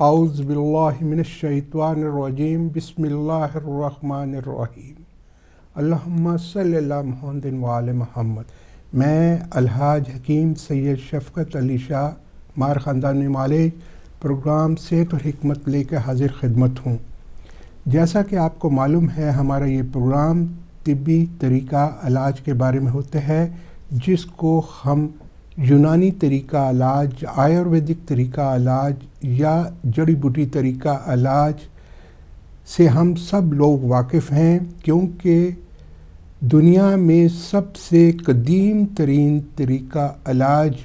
اعوذ باللہ من الشیطان الرجیم بسم اللہ الرحمن الرحیم اللہم صلی اللہ محمد وعلی محمد۔ میں الحاج حکیم سید شفقت علی شاہ مار خاندان معالج پروگرام صحت اور حکمت لے کے حاضر خدمت ہوں۔ جیسا کہ آپ کو معلوم ہے، ہمارا یہ پروگرام طبی طریقہ علاج کے بارے میں ہوتا ہے، جس کو ہم یونانی طریقہ علاج، آیورویدک طریقہ علاج یا جڑی بوٹی طریقہ علاج سے ہم سب لوگ واقف ہیں، کیونکہ دنیا میں سب سے قدیم ترین طریقہ علاج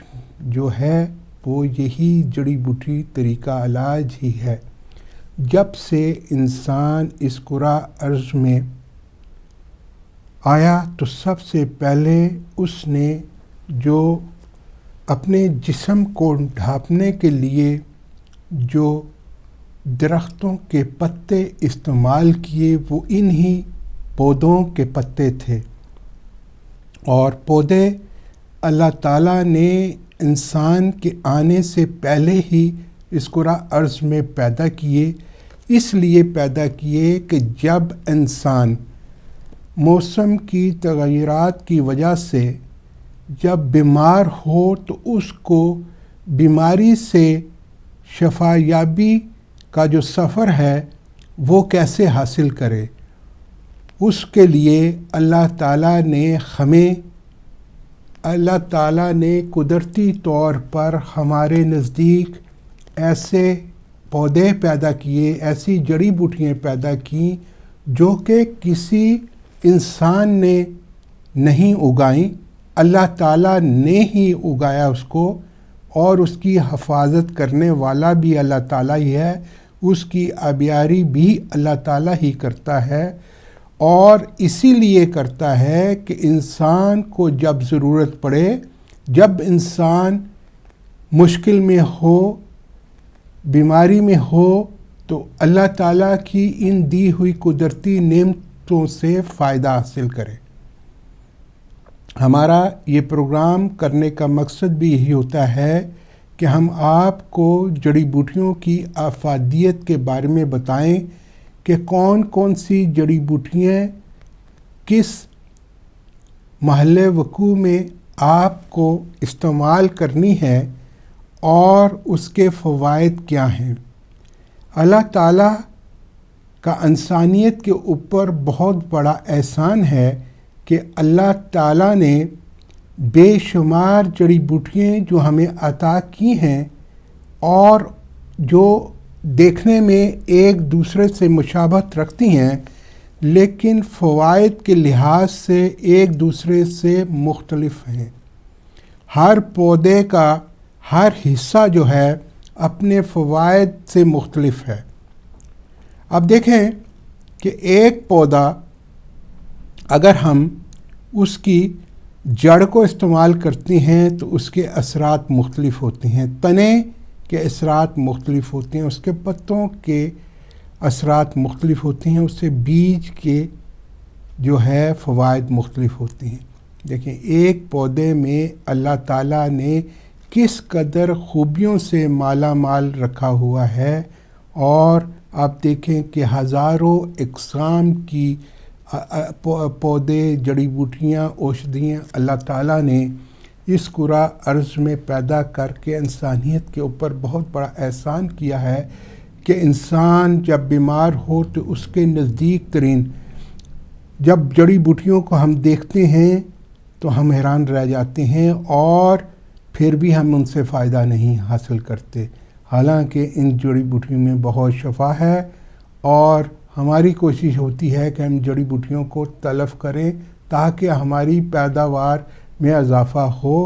جو ہے وہ یہی جڑی بوٹی طریقہ علاج ہی ہے۔ جب سے انسان اس کرہ ارض میں آیا تو سب سے پہلے اس نے جو اپنے جسم کو ڈھانپنے کے لیے جو درختوں کے پتے استعمال کیے وہ انہی پودوں کے پتے تھے، اور پودے اللہ تعالیٰ نے انسان کے آنے سے پہلے ہی اس کرہ ارض میں پیدا کیے۔ اس لیے پیدا کیے کہ جب انسان موسم کی تغیرات کی وجہ سے جب بیمار ہو تو اس کو بیماری سے شفا یابی کا جو سفر ہے وہ کیسے حاصل کرے۔ اس کے لیے اللہ تعالیٰ نے قدرتی طور پر ہمارے نزدیک ایسے پودے پیدا کیے، ایسی جڑی بوٹیاں پیدا کیں جو کہ کسی انسان نے نہیں اگائیں، اللہ تعالیٰ نے ہی اگایا اس کو، اور اس کی حفاظت کرنے والا بھی اللہ تعالیٰ ہی ہے، اس کی آبیاری بھی اللہ تعالیٰ ہی کرتا ہے، اور اسی لیے کرتا ہے کہ انسان کو جب ضرورت پڑے، جب انسان مشکل میں ہو، بیماری میں ہو، تو اللہ تعالیٰ کی ان دی ہوئی قدرتی نعمتوں سے فائدہ حاصل کرے۔ ہمارا یہ پروگرام کرنے کا مقصد بھی یہی ہوتا ہے کہ ہم آپ کو جڑی بوٹیوں کی افادیت کے بارے میں بتائیں کہ کون کون سی جڑی بوٹیاں کس محل وقوع میں آپ کو استعمال کرنی ہے اور اس کے فوائد کیا ہیں۔ اللہ تعالیٰ کا انسانیت کے اوپر بہت بڑا احسان ہے کہ اللہ تعالیٰ نے بے شمار جڑی بوٹیاں جو ہمیں عطا کی ہیں اور جو دیکھنے میں ایک دوسرے سے مشابہت رکھتی ہیں، لیکن فوائد کے لحاظ سے ایک دوسرے سے مختلف ہیں۔ ہر پودے کا ہر حصہ جو ہے اپنے فوائد سے مختلف ہے۔ اب دیکھیں کہ ایک پودا اگر ہم اس کی جڑ کو استعمال کرتے ہیں تو اس کے اثرات مختلف ہوتے ہیں، تنے کے اثرات مختلف ہوتے ہیں، اس کے پتوں کے اثرات مختلف ہوتے ہیں، اس سے بیج کے جو ہے فوائد مختلف ہوتے ہیں۔ دیکھیں ایک پودے میں اللہ تعالیٰ نے کس قدر خوبیوں سے مالا مال رکھا ہوا ہے، اور آپ دیکھیں کہ ہزاروں اقسام کی پودے، جڑی بوٹیاں، اوشدیاں اللہ تعالیٰ نے اس کرہ ارض میں پیدا کر کے انسانیت کے اوپر بہت بڑا احسان کیا ہے کہ انسان جب بیمار ہو تو اس کے نزدیک ترین جب جڑی بوٹیوں کو ہم دیکھتے ہیں تو ہم حیران رہ جاتے ہیں، اور پھر بھی ہم ان سے فائدہ نہیں حاصل کرتے، حالانکہ ان جڑی بوٹیوں میں بہت شفا ہے، اور ہماری کوشش ہوتی ہے کہ ہم جڑی بوٹیوں کو تلف کریں تاکہ ہماری پیداوار میں اضافہ ہو۔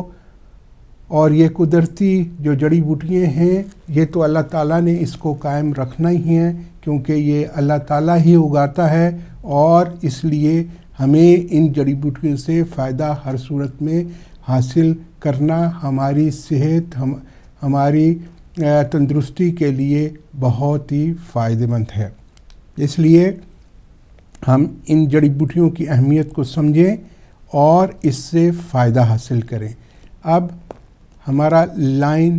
اور یہ قدرتی جو جڑی بوٹیاں ہیں یہ تو اللہ تعالیٰ نے اس کو قائم رکھنا ہی ہے، کیونکہ یہ اللہ تعالیٰ ہی اگاتا ہے، اور اس لیے ہمیں ان جڑی بوٹیوں سے فائدہ ہر صورت میں حاصل کرنا ہماری صحت، ہماری تندرستی کے لیے بہت ہی فائدہ مند ہے۔ اس لیے ہم ان جڑی بوٹیوں کی اہمیت کو سمجھیں اور اس سے فائدہ حاصل کریں۔ اب ہمارا لائن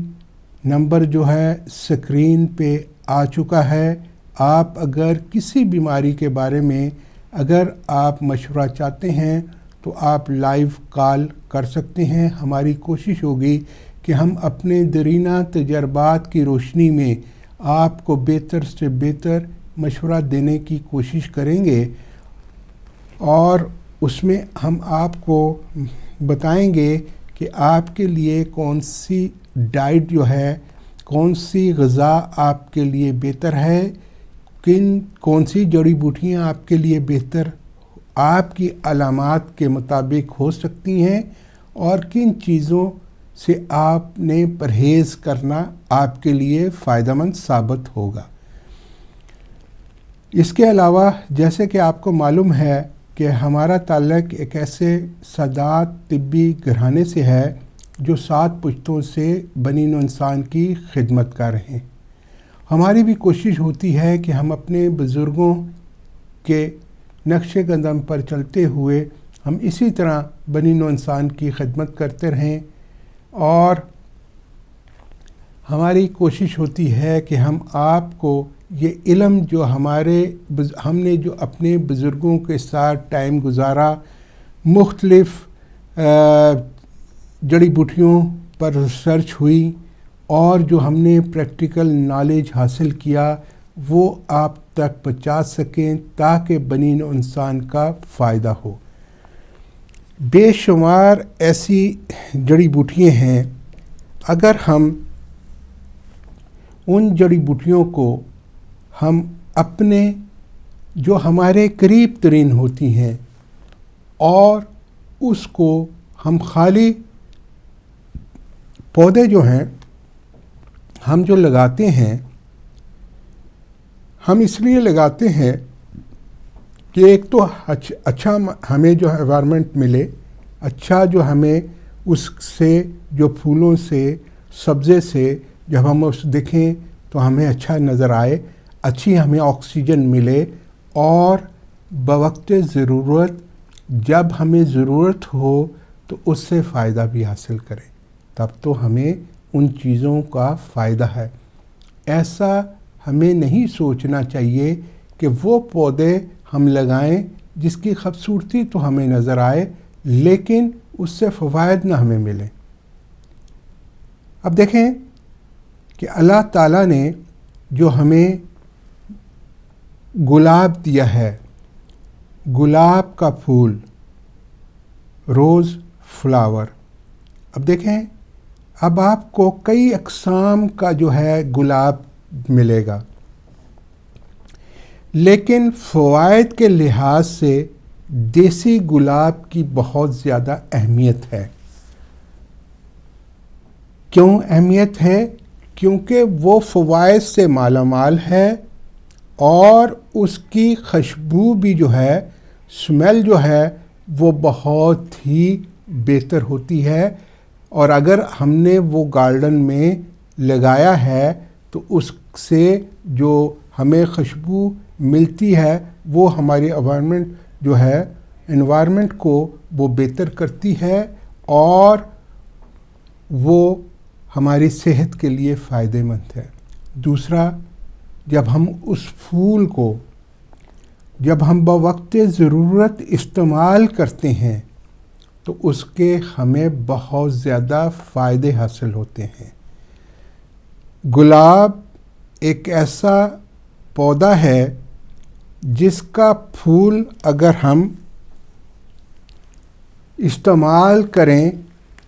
نمبر جو ہے اسکرین پہ آ چکا ہے۔ آپ اگر کسی بیماری کے بارے میں اگر آپ مشورہ چاہتے ہیں تو آپ لائیو کال کر سکتے ہیں۔ ہماری کوشش ہوگی کہ ہم اپنے دیرینہ تجربات کی روشنی میں آپ کو بہتر سے بہتر مشورہ دینے کی کوشش کریں گے، اور اس میں ہم آپ کو بتائیں گے کہ آپ کے لیے کون سی ڈائٹ جو ہے، کون سی غذا آپ کے لیے بہتر ہے، کون سی جڑی بوٹیاں آپ کے لیے بہتر آپ کی علامات کے مطابق ہو سکتی ہیں، اور کن چیزوں سے آپ نے پرہیز کرنا آپ کے لیے فائدہ مند ثابت ہوگا۔ اس کے علاوہ جیسے کہ آپ کو معلوم ہے کہ ہمارا تعلق ایک ایسے سادات طبی گھرانے سے ہے جو 7 پشتوں سے بنی نوع انسان کی خدمت کر رہے ہیں۔ ہماری بھی کوشش ہوتی ہے کہ ہم اپنے بزرگوں کے نقش قدم پر چلتے ہوئے ہم اسی طرح بنی نوع انسان کی خدمت کرتے رہیں، اور ہماری کوشش ہوتی ہے کہ ہم آپ کو یہ علم جو ہم نے جو اپنے بزرگوں کے ساتھ ٹائم گزارا، مختلف جڑی بوٹیوں پر ریسرچ ہوئی، اور جو ہم نے پریکٹیکل نالج حاصل کیا وہ آپ تک پہنچا سکیں تاکہ بنی نوع انسان کا فائدہ ہو۔ بے شمار ایسی جڑی بوٹیاں ہیں، اگر ہم ان جڑی بوٹیوں کو ہم اپنے جو ہمارے قریب ترین ہوتی ہیں اور اس کو ہم خالی پودے جو ہیں ہم جو لگاتے ہیں، ہم اس لیے لگاتے ہیں کہ ایک تو اچھا ہمیں جو انوائرمنٹ ملے، اچھا جو ہمیں اس سے جو پھولوں سے سبزے سے جب ہم اس دیکھیں تو ہمیں اچھا نظر آئے، اچھی ہمیں آکسیجن ملے، اور بوقت ضرورت جب ہمیں ضرورت ہو تو اس سے فائدہ بھی حاصل کریں، تب تو ہمیں ان چیزوں کا فائدہ ہے۔ ایسا ہمیں نہیں سوچنا چاہیے کہ وہ پودے ہم لگائیں جس کی خوبصورتی تو ہمیں نظر آئے لیکن اس سے فوائد نہ ہمیں ملیں۔ اب دیکھیں کہ اللہ تعالیٰ نے جو ہمیں گلاب دیا ہے، گلاب کا پھول، روز فلاور، اب دیکھیں اب آپ کو کئی اقسام کا جو ہے گلاب ملے گا، لیکن فوائد کے لحاظ سے دیسی گلاب کی بہت زیادہ اہمیت ہے۔ کیوں اہمیت ہے؟ کیونکہ وہ فوائد سے مالا مال ہے، اور اس کی خوشبو بھی جو ہے، سمیل جو ہے وہ بہت ہی بہتر ہوتی ہے، اور اگر ہم نے وہ گارڈن میں لگایا ہے تو اس سے جو ہمیں خوشبو ملتی ہے وہ ہماری انوائرمنٹ کو وہ بہتر کرتی ہے، اور وہ ہماری صحت کے لیے فائدہ مند ہے۔ دوسرا، جب ہم اس پھول کو جب ہم بوقت ضرورت استعمال کرتے ہیں تو اس کے ہمیں بہت زیادہ فائدے حاصل ہوتے ہیں۔ گلاب ایک ایسا پودا ہے جس کا پھول اگر ہم استعمال کریں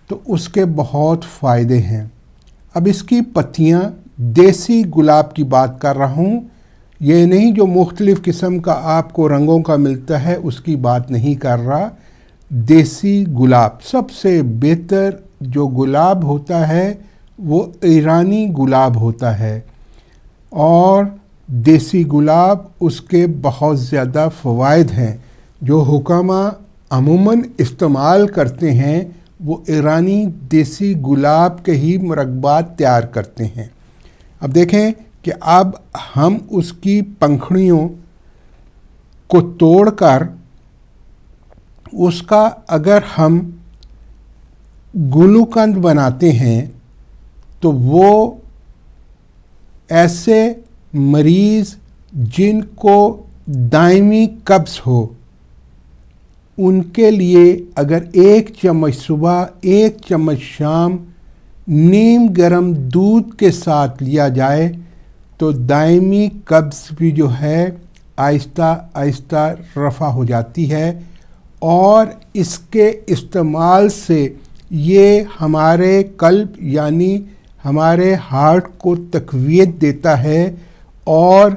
تو اس کے بہت فائدے ہیں۔ اب اس کی پتیاں، دیسی گلاب کی بات کر رہا ہوں، یہ نہیں جو مختلف قسم کا آپ کو رنگوں کا ملتا ہے اس کی بات نہیں کر رہا۔ دیسی گلاب، سب سے بہتر جو گلاب ہوتا ہے وہ ایرانی گلاب ہوتا ہے، اور دیسی گلاب اس کے بہت زیادہ فوائد ہیں۔ جو حکامہ عموماً استعمال کرتے ہیں وہ ایرانی دیسی گلاب کے ہی مرکبات تیار کرتے ہیں۔ اب دیکھیں کہ اب ہم اس کی پنکھڑیوں کو توڑ کر اس کا اگر ہم گلوکند بناتے ہیں تو وہ ایسے مریض جن کو دائمی قبض ہو ان کے لیے اگر 1 چمچ صبح 1 چمچ شام نیم گرم دودھ کے ساتھ لیا جائے تو دائمی قبض بھی جو ہے آہستہ آہستہ رفع ہو جاتی ہے، اور اس کے استعمال سے یہ ہمارے قلب یعنی ہمارے ہارٹ کو تقویت دیتا ہے، اور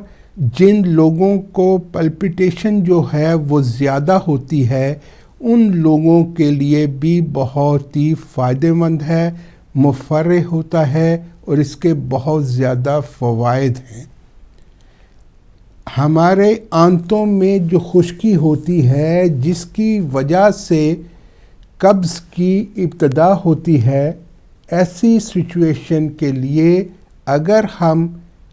جن لوگوں کو پلپیٹیشن جو ہے وہ زیادہ ہوتی ہے ان لوگوں کے لیے بھی بہت ہی فائدہ مند ہے، مفرح ہوتا ہے، اور اس کے بہت زیادہ فوائد ہیں۔ ہمارے آنتوں میں جو خشکی ہوتی ہے جس کی وجہ سے قبض کی ابتدا ہوتی ہے، ایسی سچویشن کے لیے اگر ہم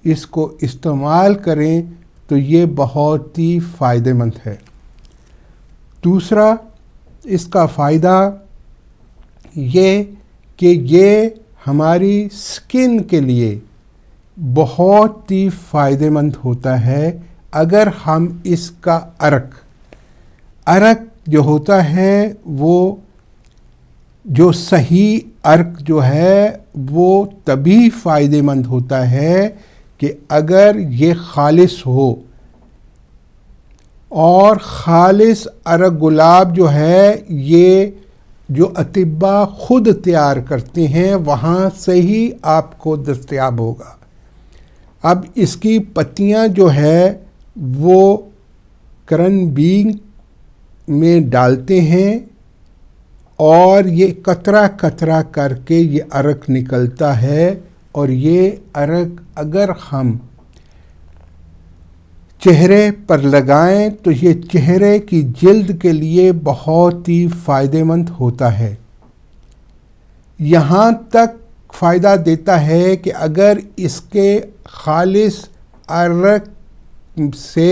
اس کو استعمال کریں تو یہ بہت ہی فائدہ مند ہے۔ دوسرا اس کا فائدہ یہ کہ یہ ہماری سکن کے لیے بہت ہی فائدہ مند ہوتا ہے اگر ہم اس کا عرق جو ہوتا ہے وہ جو صحیح عرق جو ہے وہ تبھی فائدہ مند ہوتا ہے کہ اگر یہ خالص ہو، اور خالص عرق گلاب جو ہے یہ جو اطباء خود تیار کرتے ہیں وہاں سے ہی آپ کو دستیاب ہوگا۔ اب اس کی پتیاں جو ہے وہ کرن بینگ میں ڈالتے ہیں اور یہ قطرہ قطرہ کر کے یہ عرق نکلتا ہے، اور یہ عرق اگر ہم چہرے پر لگائیں تو یہ چہرے کی جلد کے لیے بہت ہی فائدہ مند ہوتا ہے۔ یہاں تک فائدہ دیتا ہے کہ اگر اس کے خالص عرق سے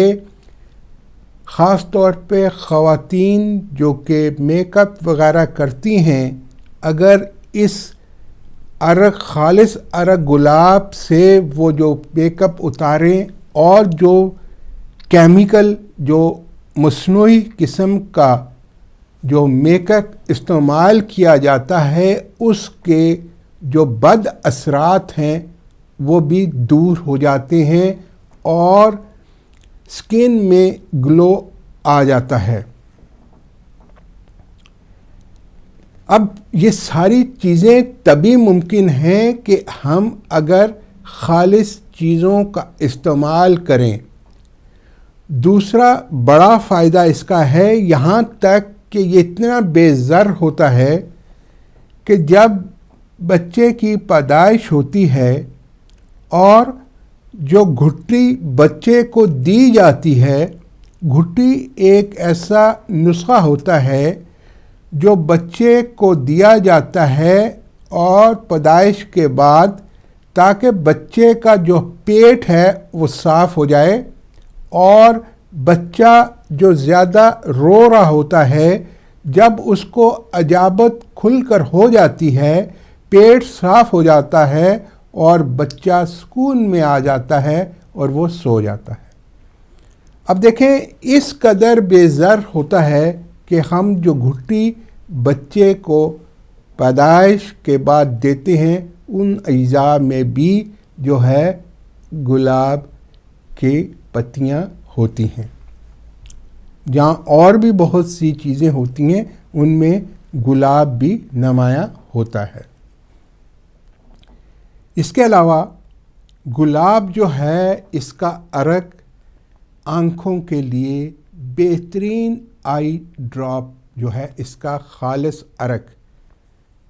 خاص طور پہ خواتین جو کہ میک اپ وغیرہ کرتی ہیں، اگر اس خالص عرق گلاب سے وہ جو میک اپ اتاریں اور جو کیمیکل جو مصنوعی قسم کا جو میک اپ استعمال کیا جاتا ہے اس کے جو بد اثرات ہیں وہ بھی دور ہو جاتے ہیں اور سکن میں گلو آ جاتا ہے۔ اب یہ ساری چیزیں تبھی ممکن ہیں کہ ہم اگر خالص چیزوں کا استعمال کریں۔ دوسرا بڑا فائدہ اس کا ہے یہاں تک کہ یہ اتنا بے زر ہوتا ہے کہ جب بچے کی پیدائش ہوتی ہے اور جو گھٹی بچے کو دی جاتی ہے، گھٹی ایک ایسا نسخہ ہوتا ہے جو بچے کو دیا جاتا ہے اور پیدائش کے بعد تاکہ بچے کا جو پیٹ ہے وہ صاف ہو جائے، اور بچہ جو زیادہ رو رہا ہوتا ہے جب اس کو اجابت کھل کر ہو جاتی ہے، پیٹ صاف ہو جاتا ہے اور بچہ سکون میں آ جاتا ہے اور وہ سو جاتا ہے۔ اب دیکھیں اس قدر بے زر ہوتا ہے کہ ہم جو گھٹی بچے کو پیدائش کے بعد دیتے ہیں ان اجزاء میں بھی جو ہے گلاب کی پتیاں ہوتی ہیں، جہاں اور بھی بہت سی چیزیں ہوتی ہیں ان میں گلاب بھی نمایاں ہوتا ہے۔ اس کے علاوہ گلاب جو ہے اس کا عرق آنکھوں کے لیے بہترین آئی ڈراپ جو ہے، اس کا خالص عرق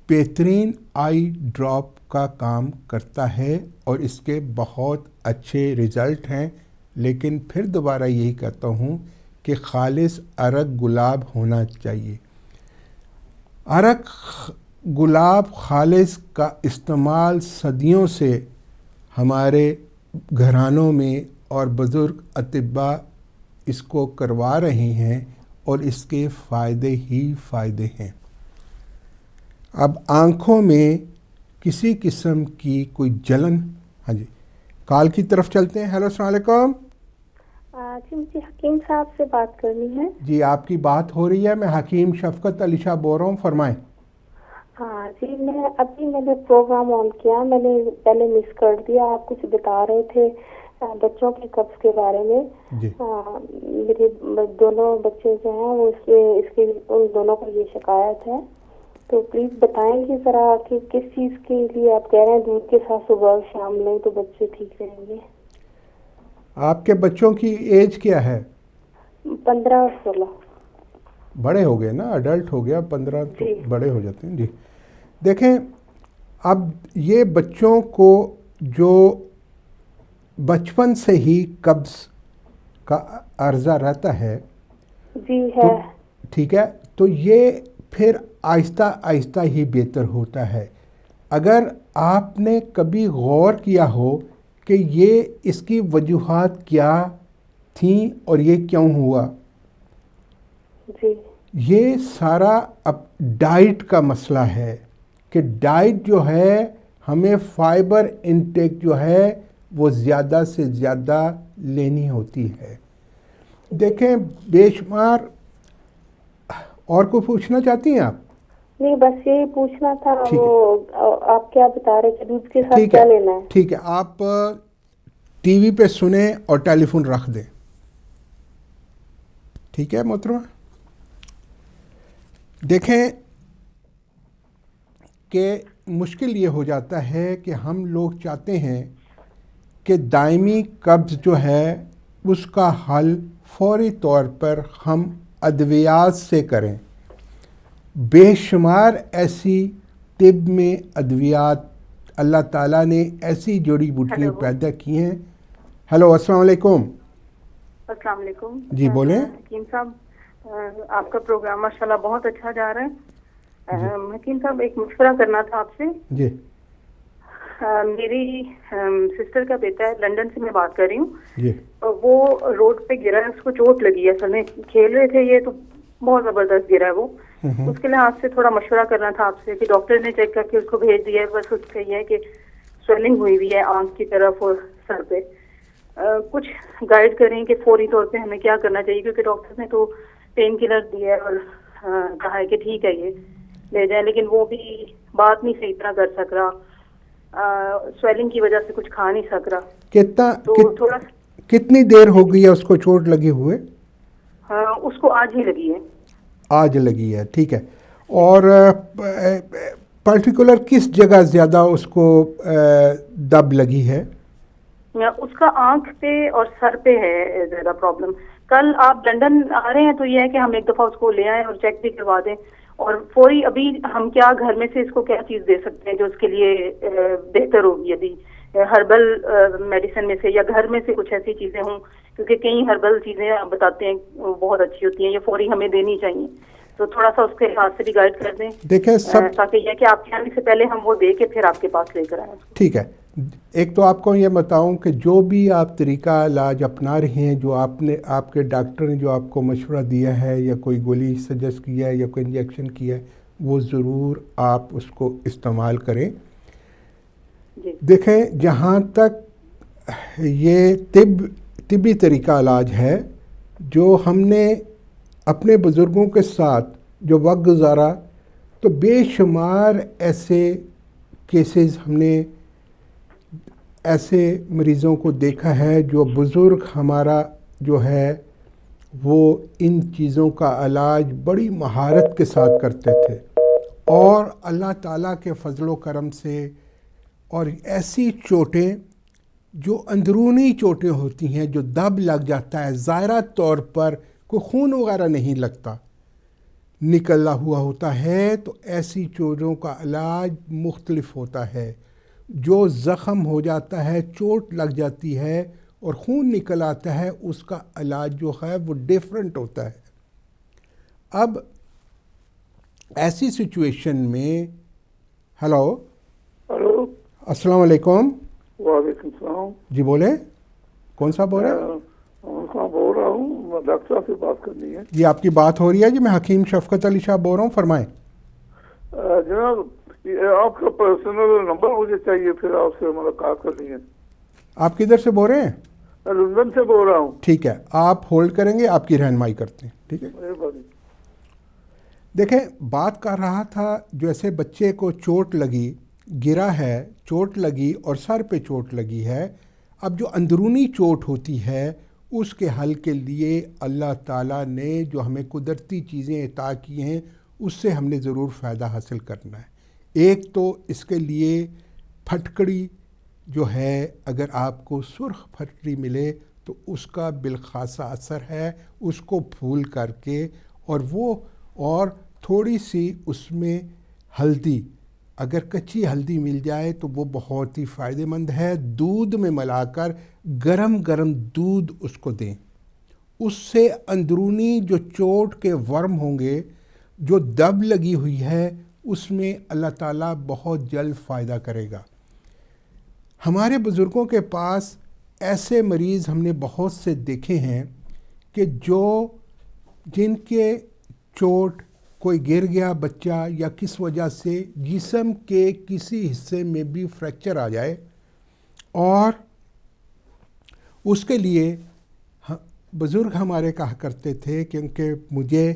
بہترین آئی ڈراپ کا کام کرتا ہے اور اس کے بہت اچھے رزلٹ ہیں، لیکن پھر دوبارہ یہی کہتا ہوں کہ خالص عرق گلاب ہونا چاہیے۔ عرق گلاب خالص کا استعمال صدیوں سے ہمارے گھرانوں میں اور بزرگ اطباء اس کو کروا رہے ہیں اور اس کے فائدے ہی فائدے ہیں۔ اب آنکھوں میں کسی قسم کی کوئی جلن کال کی طرف چلتے ہیں. ہیلو السلام علیکم. جی مجھے حکیم صاحب سے بات کرنی ہے. جی آپ کی بات ہو رہی ہے. میں حکیم شفقت علی شاہ بول رہا ہوں. فرمائیں. ہاں جی میں نے پروگرام آن کیا. میں نے پہلے مس کر دیا. آپ کچھ بتا رہے تھے بچوں کے قبض کے بارے میں. جی میرے دونوں بچے جو ہیں وہ اس کے ان دونوں کو یہ شکایت ہے. تو پلیز بتائیں گے ذرا کہ کس چیز کے لیے آپ کہہ رہے ہیں دودھ کے ساتھ صبح اور شام لیں تو بچے ٹھیک رہیں گے. آپ کے بچوں کی ایج کیا ہے؟ 15 اور 16. بڑے ہو گئے نا, اڈلٹ ہو گیا. 15 تو جی بڑے ہو جاتے ہیں. جی دیکھیں, اب یہ بچوں کو جو بچپن سے ہی قبض کا عرضہ رہتا ہے جی تو ہے. ٹھیک ہے, تو یہ پھر آہستہ آہستہ ہی بہتر ہوتا ہے. اگر آپ نے کبھی غور کیا ہو کہ یہ اس کی وجوہات کیا تھیں اور یہ کیوں ہوا, جی یہ سارا اب ڈائٹ کا مسئلہ ہے کہ ڈائٹ جو ہے ہمیں فائبر انٹیک جو ہے وہ زیادہ سے زیادہ لینی ہوتی ہے. دیکھیں بے شمار. اور کوئی پوچھنا چاہتی ہیں آپ؟ نہیں بس یہی پوچھنا تھا. ٹھیک ہے, وہ آپ کیا بتا رہے تھے دودھ کے ساتھ ٹھیک کیا ہے, لینا ہے؟ ٹھیک ہے. آپ ٹی وی پہ سنیں اور ٹیلی فون رکھ دیں. ٹھیک ہے محترمہ. دیکھیں کہ مشکل یہ ہو جاتا ہے کہ ہم لوگ چاہتے ہیں کہ دائمی قبض جو ہے اس کا حل فوری طور پر ہم ادویات سے کریں. بے شمار ایسی طب میں ادویات اللہ تعالیٰ نے ایسی جڑی بوٹیاں پیدا کی ہیں. ہیلو السلام علیکم. السلام علیکم. جی بولیں. حکیم صاحب آپ کا پروگرام ماشاءاللہ بہت اچھا جا رہا ہے. حکیم صاحب ایک مشورہ کرنا تھا آپ سے. جی میری سسٹر کا بیٹا ہے, لندن سے میں بات کر رہی ہوں. جی وہ روڈ پہ گرا ہے, اس کو چوٹ لگی ہے. اصل میں کھیل رہے تھے یہ تو بہت زبردست گرا ہے وہ. اس کے لیے آپ سے تھوڑا مشورہ کرنا تھا آپ سے کہ ڈاکٹر نے چیک کر کے اس کو بھیج دیا ہے. بس اس کا یہ ہے کہ سویلنگ ہوئی ہوئی ہے آنکھ کی طرف اور سر پہ. کچھ گائیڈ کریں کہ فوری طور پہ ہمیں کیا کرنا چاہیے, کیونکہ ڈاکٹر نے تو پین کلر دیا ہے اور کہا ہے کہ ٹھیک ہے یہ لے جائیں, لیکن وہ بھی بات نہیں صحیح طرح کر سک رہا. سویلنگ کی وجہ سے کچھ کھا نہیں سک رہا. تو تھوڑا کتنی دیر ہو گئی ہے اس کو چوٹ لگے ہوئے؟ اس کو آج ہی لگی ہے. آج لگی ہے, ٹھیک ہے. اور پرٹیکولر کس جگہ زیادہ اس کو دب لگی ہے؟ اس کا آنکھ پہ اور سر پہ ہے زیادہ پرابلم. کل آپ لندن آ رہے ہیں تو یہ ہے کہ ہم ایک دفعہ اس کو لے آئیں اور چیک بھی کروا دیں. اور فوری ابھی ہم کیا گھر میں سے اس کو کیا چیز دے سکتے ہیں جو اس کے لیے بہتر ہوگی؟ ابھی ہربل میڈیسن میں سے یا گھر میں سے کچھ ایسی چیزیں ہوں, کیونکہ کئی ہربل چیزیں آپ بتاتے ہیں وہ بہت اچھی ہوتی ہیں, یہ فوری ہمیں دینی چاہیے. تو تھوڑا سا اس کے ہاتھ سے بھی گائیڈ کر دیں. دیکھیں تاکہ یہ کہ آپ کے آنے سے پہلے ہم وہ دے کے پھر آپ کے پاس لے کر آئیں. ٹھیک ہے. ایک تو آپ کو یہ بتاؤں کہ جو بھی آپ طریقہ علاج اپنا رہے ہیں, جو آپ کے ڈاکٹر نے جو آپ کو مشورہ دیا ہے یا کوئی گولی سجیسٹ کیا ہے یا کوئی انجیکشن کیا ہے, وہ ضرور آپ اس کو استعمال کریں. دیکھیں جہاں تک یہ طبی طریقہ علاج ہے, جو ہم نے اپنے بزرگوں کے ساتھ جو وقت گزارا, تو بے شمار ایسے کیسز ہم نے ایسے مریضوں کو دیکھا ہے جو بزرگ ہمارا جو ہے وہ ان چیزوں کا علاج بڑی مہارت کے ساتھ کرتے تھے, اور اللہ تعالیٰ کے فضل و کرم سے, اور ایسی چوٹیں جو اندرونی چوٹیں ہوتی ہیں جو دب لگ جاتا ہے, ظاہرہ طور پر کوئی خون وغیرہ نہیں لگتا, نکلا ہوا ہوتا ہے, تو ایسی چوٹوں کا علاج مختلف ہوتا ہے. جو زخم ہو جاتا ہے, چوٹ لگ جاتی ہے اور خون نکل آتا ہے, اس کا علاج جو ہے وہ ڈیفرنٹ ہوتا ہے. اب ایسی سچویشن میں ہیلو السلام علیکم. وعلیکم السلام. جی بولیں, کون صاحب بول رہے ہیں؟ بول رہا ہوں, ڈاکٹر صاحب سے بات کرنی ہے. جی آپ کی بات ہو رہی ہے. جی میں حکیم شفقت علی شاہ بول رہا ہوں, فرمائیں. جناب آپ کا پرسنل نمبر مجھے چاہیے, پھر آپ سے ملاقات کرنی ہے. آپ کدھر سے بول رہے ہیں؟ میں لندن سے بول رہا ہوں. ٹھیک ہے، آپ ہولڈ کریں گے، آپ کی رہنمائی کرتے ہیں. ٹھیک ہے، مہربانی. دیکھیں بات کر رہا تھا جیسے بچے کو چوٹ لگی، گرا ہے، چوٹ لگی اور سر پہ چوٹ لگی ہے. اب جو اندرونی چوٹ ہوتی ہے اس کے حل کے لیے اللہ تعالیٰ نے جو ہمیں قدرتی چیزیں عطا کی ہیں اس سے ہم نے ضرور فائدہ حاصل کرنا ہے. ایک تو اس کے لیے پھٹکڑی جو ہے، اگر آپ کو سرخ پھٹکڑی ملے تو اس کا بالخاصہ اثر ہے، اس کو پھول کر کے اور تھوڑی سی اس میں ہلدی، اگر کچی ہلدی مل جائے تو وہ بہت ہی فائدہ مند ہے. دودھ میں ملا کر گرم گرم دودھ اس کو دیں. اس سے اندرونی جو چوٹ کے ورم ہوں گے، جو دب لگی ہوئی ہے، اس میں اللہ تعالیٰ بہت جلد فائدہ کرے گا. ہمارے بزرگوں کے پاس ایسے مریض ہم نے بہت سے دیکھے ہیں کہ جن کے چوٹ، کوئی گر گیا بچہ یا کس وجہ سے جسم کے کسی حصے میں بھی فریکچر آ جائے، اور اس کے لیے بزرگ ہمارے کہا کرتے تھے کیونکہ مجھے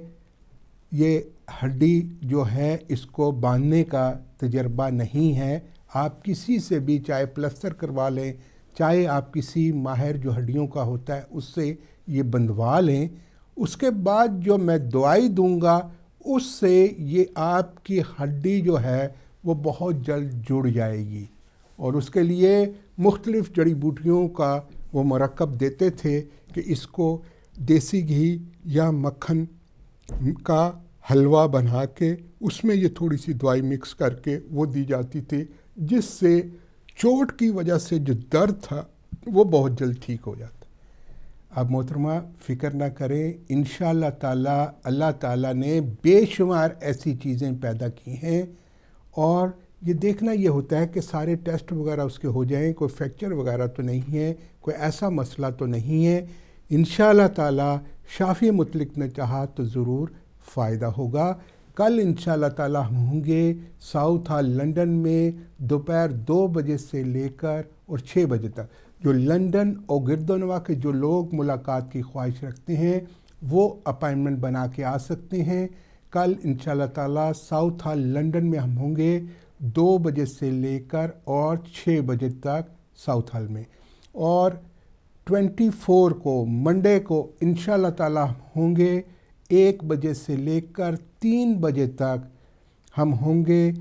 یہ ہڈی جو ہے اس کو باندھنے کا تجربہ نہیں ہے، آپ کسی سے بھی چاہے پلستر کروا لیں، چاہے آپ کسی ماہر جو ہڈیوں کا ہوتا ہے اس سے یہ بندھوا لیں، اس کے بعد جو میں دوائی دوں گا اس سے یہ آپ کی ہڈی جو ہے وہ بہت جلد جڑ جائے گی. اور اس کے لیے مختلف جڑی بوٹیوں کا وہ مرکب دیتے تھے کہ اس کو دیسی گھی یا مکھن کا حلوہ بنا کے اس میں یہ تھوڑی سی دوائی مکس کر کے وہ دی جاتی تھی، جس سے چوٹ کی وجہ سے جو درد تھا وہ بہت جلد ٹھیک ہو جاتا. اب محترمہ فکر نہ کریں، انشاءاللہ تعالیٰ اللہ تعالیٰ نے بے شمار ایسی چیزیں پیدا کی ہیں، اور یہ دیکھنا یہ ہوتا ہے کہ سارے ٹیسٹ وغیرہ اس کے ہو جائیں، کوئی فریکچر وغیرہ تو نہیں ہے، کوئی ایسا مسئلہ تو نہیں ہے. انشاءاللہ تعالیٰ شافی مطلق نے چاہا تو ضرور فائدہ ہوگا. کل انشاءاللہ تعالیٰ ہم ہوں گے ساؤتھ ہال لنڈن میں دوپہر 2 بجے سے لے کر اور 6 بجے تک. جو لنڈن اور گرد و نواح کے جو لوگ ملاقات کی خواہش رکھتے ہیں وہ اپائنٹمنٹ بنا کے آ سکتے ہیں. کل انشاءاللہ تعالیٰ ساؤتھ ہال لنڈن میں ہم ہوں گے 2 بجے سے لے کر اور 6 بجے تک ساؤتھ ہال میں. اور 24 کو منڈے کو انشاءاللہ تعالیٰ ہوں گے 1 بجے سے لے کر 3 بجے تک ہم ہوں گے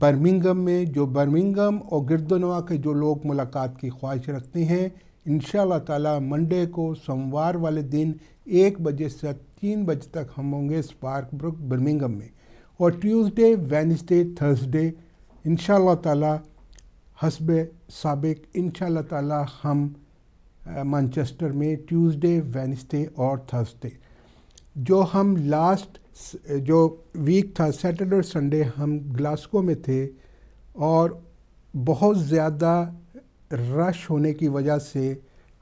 برمنگھم میں. جو برمنگھم اور گرد و نواح کے جو لوگ ملاقات کی خواہش رکھتے ہیں انشاءاللہ تعالیٰ منڈے کو سوموار والے دن 1 بجے سے 3 بجے تک ہم ہوں گے سپارک بروک برمنگھم میں. اور ٹیوزڈے، وینسڈے، تھرسڈے انشاءاللہ تعالیٰ حسب سابق انشاءاللہ تعالیٰ ہم مانچسٹر میں ٹیوزڈے، وینسڈے اور تھرسڈے. جو ہم لاسٹ جو ویک تھا سیٹرڈے اور سنڈے ہم گلاسکو میں تھے، اور بہت زیادہ رش ہونے کی وجہ سے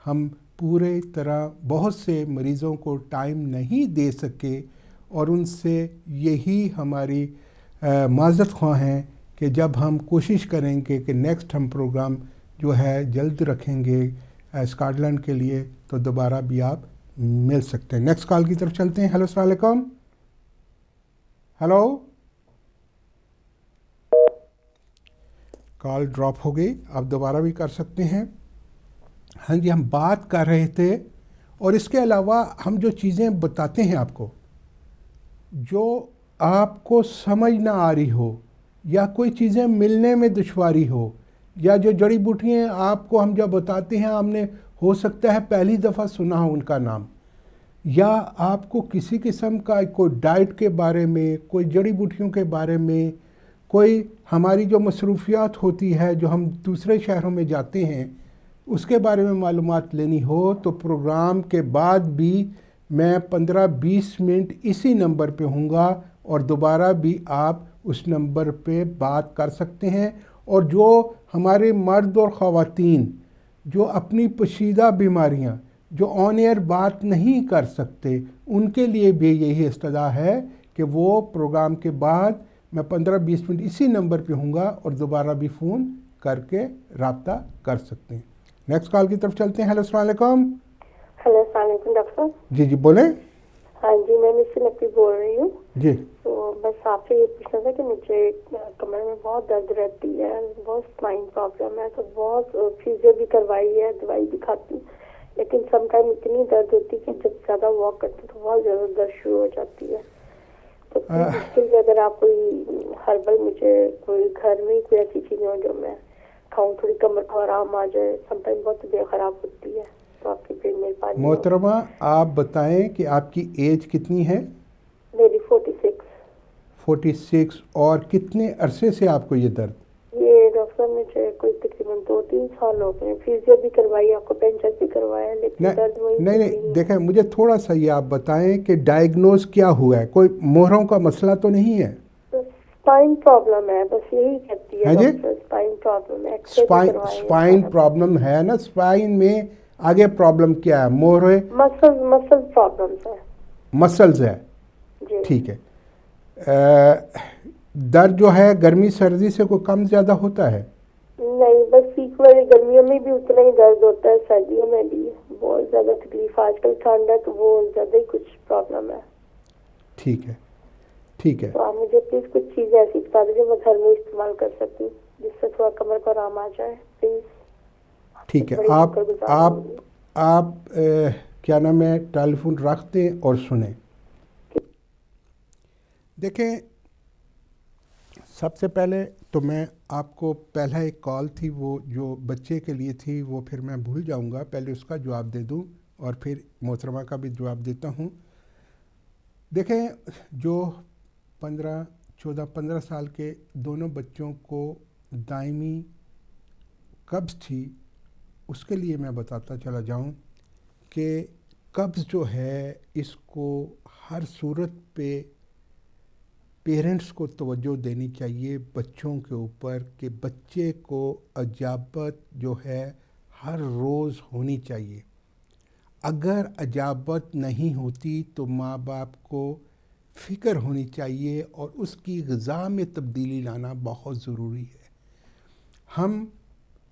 ہم پورے طرح بہت سے مریضوں کو ٹائم نہیں دے سکے، اور ان سے یہی ہماری معذرت خواہ ہیں کہ جب ہم کوشش کریں گے کہ نیکسٹ ہم پروگرام جو ہے جلد رکھیں گے اسکاٹ لینڈ کے لیے تو دوبارہ بھی آپ مل سکتے ہیں. نیکسٹ کال کی طرف چلتے ہیں. ہیلو، السلام علیکم. ہیلو، کال ڈراپ ہو گئی، آپ دوبارہ بھی کر سکتے ہیں. ہاں جی، ہم بات کر رہے تھے، اور اس کے علاوہ ہم جو چیزیں بتاتے ہیں آپ کو، جو آپ کو سمجھ نہ آ رہی ہو یا کوئی چیزیں ملنے میں دشواری ہو، یا جو جڑی بوٹیاں آپ کو ہم جب بتاتے ہیں ہم نے ہو سکتا ہے پہلی دفعہ سنا ہو ان کا نام، یا آپ کو کسی قسم کا کوئی ڈائٹ کے بارے میں، کوئی جڑی بوٹیوں کے بارے میں، کوئی ہماری جو مصروفیات ہوتی ہے جو ہم دوسرے شہروں میں جاتے ہیں اس کے بارے میں معلومات لینی ہو، تو پروگرام کے بعد بھی میں 15-20 منٹ اسی نمبر پہ ہوں گا، اور دوبارہ بھی آپ اس نمبر پہ بات کر سکتے ہیں. اور جو ہمارے مرد اور خواتین جو اپنی پوشیدہ بیماریاں جو آن ایئر بات نہیں کر سکتے، ان کے لیے بھی یہی استدعا ہے کہ وہ پروگرام کے بعد میں 15-20 منٹ اسی نمبر پہ ہوں گا، اور دوبارہ بھی فون کر کے رابطہ کر سکتے ہیں. نیکسٹ کال کی طرف چلتے ہیں. ہیلو السلام علیکم. ہیلو السلام علیکم ڈاکٹر صاحب. جی بولیں. ہاں جی, میں مس سے نقی بول رہی ہوں. جی تو بس آپ سے یہ پوچھنا تھا کہ مجھے کمر میں بہت درد رہتی ہے, بہت اسپائن پرابلم ہے, تو بہت فیزیو بھی کروائی ہے, دوائی بھی کھاتی ہوں, لیکن سم ٹائم اتنی درد ہوتی ہے کہ جب زیادہ واک کرتی ہوں تو بہت زیادہ درد شروع ہو جاتی ہے. تو اس کے لیے اگر آپ کوئی ہربل مجھے کوئی گھر میں کوئی ایسی چیزیں ہو جو میں کھاؤں, تھوڑی کمر کو آرام آ جائے. سم ٹائم بہت طبیعت خراب ہوتی ہے, تو آپ کی پھر مہربانی. محترمہ, آپ بتائیں کہ آپ کی ایج کتنی ہے؟ میری 46. 46. اور کتنے عرصے سے آپ کو یہ درد؟ یہ ڈاکٹر صاحب مجھے کوئی تقریباً 2-3 سال ہو گئے. فیزیو بھی کروائی, آپ کو پینچر بھی کروایا, لیکن درد وہی نہیں دیکھیں, مجھے تھوڑا سا یہ آپ بتائیں کہ ڈائگنوز کیا ہوا ہے؟ کوئی مہروں کا مسئلہ تو نہیں ہے؟ اسپائن پرابلم ہے, بس یہی کہتی ہے جی, ڈاکٹر, اسپائن پرابلم ہے. ایکس رے بھی کروائے, اسپائن پرابلم ہے نا. اسپائن میں آگے پرابلم کیا ہے؟ مہرے, مسل پرابلمس ہے. مسلز ہے. جی ٹھیک ہے. درد جو ہے گرمی سردی سے کوئی کم زیادہ ہوتا ہے؟ نہیں, بس ٹھیک والی گرمیوں میں بھی اتنا ہی درد ہوتا ہے, سردیوں میں بھی بہت زیادہ تکلیف. آج کل ٹھنڈ ہے تو وہ زیادہ ہی کچھ پرابلم ہے. ٹھیک ہے, ٹھیک ہے. تو آپ مجھے پلیز کچھ چیزیں ایسی بتا دیجیے میں گھر میں استعمال کر سکتی ہوں, جس سے تھوڑا کمر کو آرام آ جائے پلیز. ٹھیک ہے. آپ کیا نام ہے, ٹیلی فون رکھ دیں اور سنیں. دیکھیں, سب سے پہلے تو میں آپ کو پہلا ایک کال تھی وہ جو بچے کے لیے تھی, وہ پھر میں بھول جاؤں گا, پہلے اس کا جواب دے دوں اور پھر محترمہ کا بھی جواب دیتا ہوں. دیکھیں, جو 15 سال کے دونوں بچوں کو دائمی قبض تھی, اس کے لیے میں بتاتا چلا جاؤں کہ قبض جو ہے اس کو ہر صورت پہ پیرنٹس کو توجہ دینی چاہیے بچوں کے اوپر, کہ بچے کو اجابت جو ہے ہر روز ہونی چاہیے. اگر اجابت نہیں ہوتی تو ماں باپ کو فکر ہونی چاہیے اور اس کی غذا میں تبدیلی لانا بہت ضروری ہے. ہم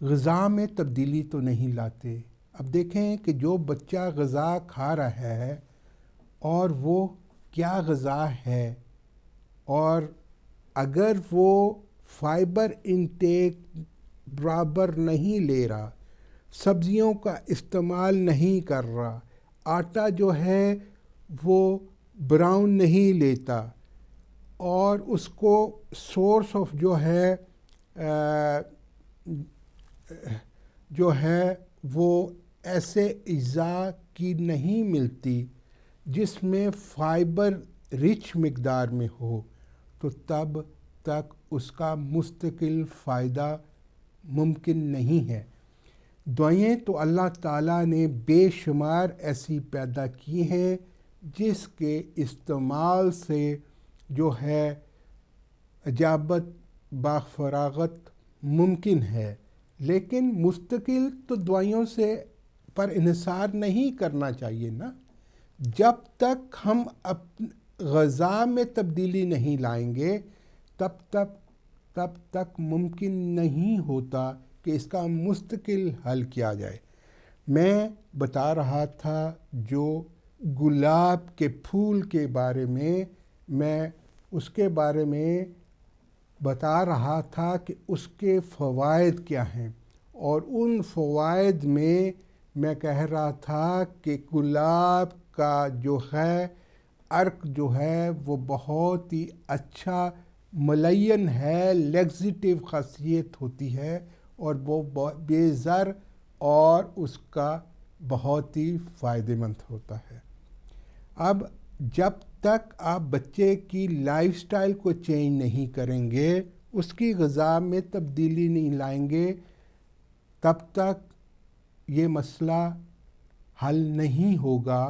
غذا میں تبدیلی تو نہیں لاتے. اب دیکھیں کہ جو بچہ غذا کھا رہا ہے اور وہ کیا غذا ہے, اور اگر وہ فائبر انٹیک برابر نہیں لے رہا, سبزیوں کا استعمال نہیں کر رہا, آٹا جو ہے وہ براؤن نہیں لیتا, اور اس کو سورس آف جو ہے وہ ایسے اجزاء کی نہیں ملتی جس میں فائبر رچ مقدار میں ہو, تو تب تک اس کا مستقل فائدہ ممکن نہیں ہے. دعائیں تو اللہ تعالیٰ نے بے شمار ایسی پیدا کی ہیں جس کے استعمال سے جو ہے اجابت بافراغت ممکن ہے, لیکن مستقل تو دعائوں سے پر انحصار نہیں کرنا چاہیے نا. جب تک ہم غذا میں تبدیلی نہیں لائیں گے تب تک ممکن نہیں ہوتا کہ اس کا مستقل حل کیا جائے. میں بتا رہا تھا جو گلاب کے پھول کے بارے میں اس کے بارے میں بتا رہا تھا کہ اس کے فوائد کیا ہیں, اور ان فوائد میں کہہ رہا تھا کہ گلاب کا جو ہے عرق جو ہے وہ بہت ہی اچھا ملین ہے, لیگزیٹو خاصیت ہوتی ہے, اور وہ بے زر اور اس کا بہت ہی فائدہ مند ہوتا ہے. اب جب تک آپ بچے کی لائف سٹائل کو چینج نہیں کریں گے, اس کی غذا میں تبدیلی نہیں لائیں گے, تب تک یہ مسئلہ حل نہیں ہوگا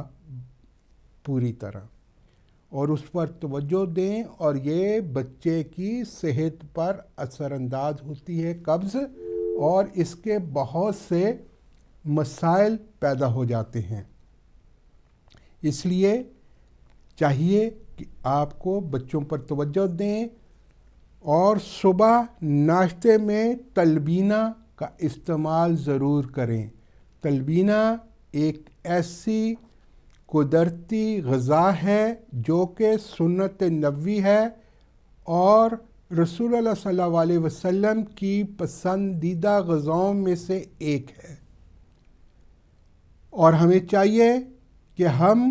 پوری طرح. اور اس پر توجہ دیں, اور یہ بچے کی صحت پر اثر انداز ہوتی ہے قبض, اور اس کے بہت سے مسائل پیدا ہو جاتے ہیں. اس لیے چاہیے کہ آپ کو بچوں پر توجہ دیں, اور صبح ناشتے میں تلبینہ کا استعمال ضرور کریں۔ تلبینہ ایک ایسی قدرتی غذا ہے جو کہ سنت نبوی ہے اور رسول اللہ صلی اللہ علیہ وسلم کی پسندیدہ غذاؤں میں سے ایک ہے، اور ہمیں چاہیے کہ ہم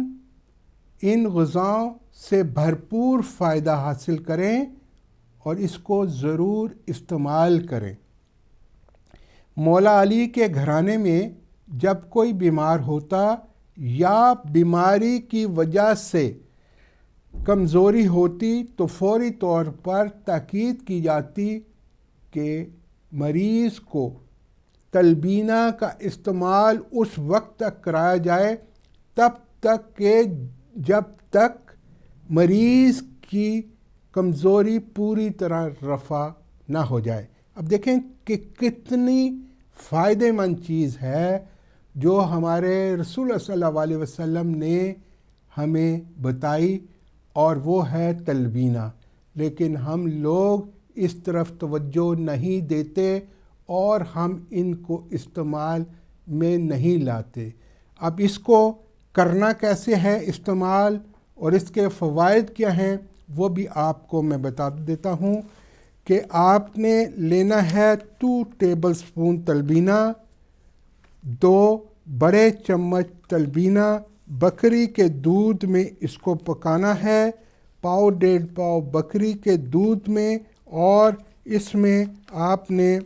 ان غذاؤں سے بھرپور فائدہ حاصل کریں اور اس کو ضرور استعمال کریں۔ مولا علی کے گھرانے میں جب کوئی بیمار ہوتا یا بیماری کی وجہ سے کمزوری ہوتی تو فوری طور پر تاکید کی جاتی کہ مریض کو تلبینہ کا استعمال اس وقت تک کرایا جائے تب تک کہ جب تک مریض کی کمزوری پوری طرح رفع نہ ہو جائے۔ اب دیکھیں کہ کتنی فائدہ مند چیز ہے جو ہمارے رسول صلی اللہ علیہ وسلم نے ہمیں بتائی، اور وہ ہے تلبینہ، لیکن ہم لوگ اس طرف توجہ نہیں دیتے اور ہم ان کو استعمال میں نہیں لاتے۔ اب اس کو کرنا کیسے ہے استعمال اور اس کے فوائد کیا ہیں وہ بھی آپ کو میں بتا دیتا ہوں کہ آپ نے لینا ہے 2 ٹیبل سپون تلبینہ، 2 بڑے چمچ تلبینہ، بکری کے دودھ میں اس کو پکانا ہے، 1.5 پاؤ بکری کے دودھ میں، اور اس میں آپ نے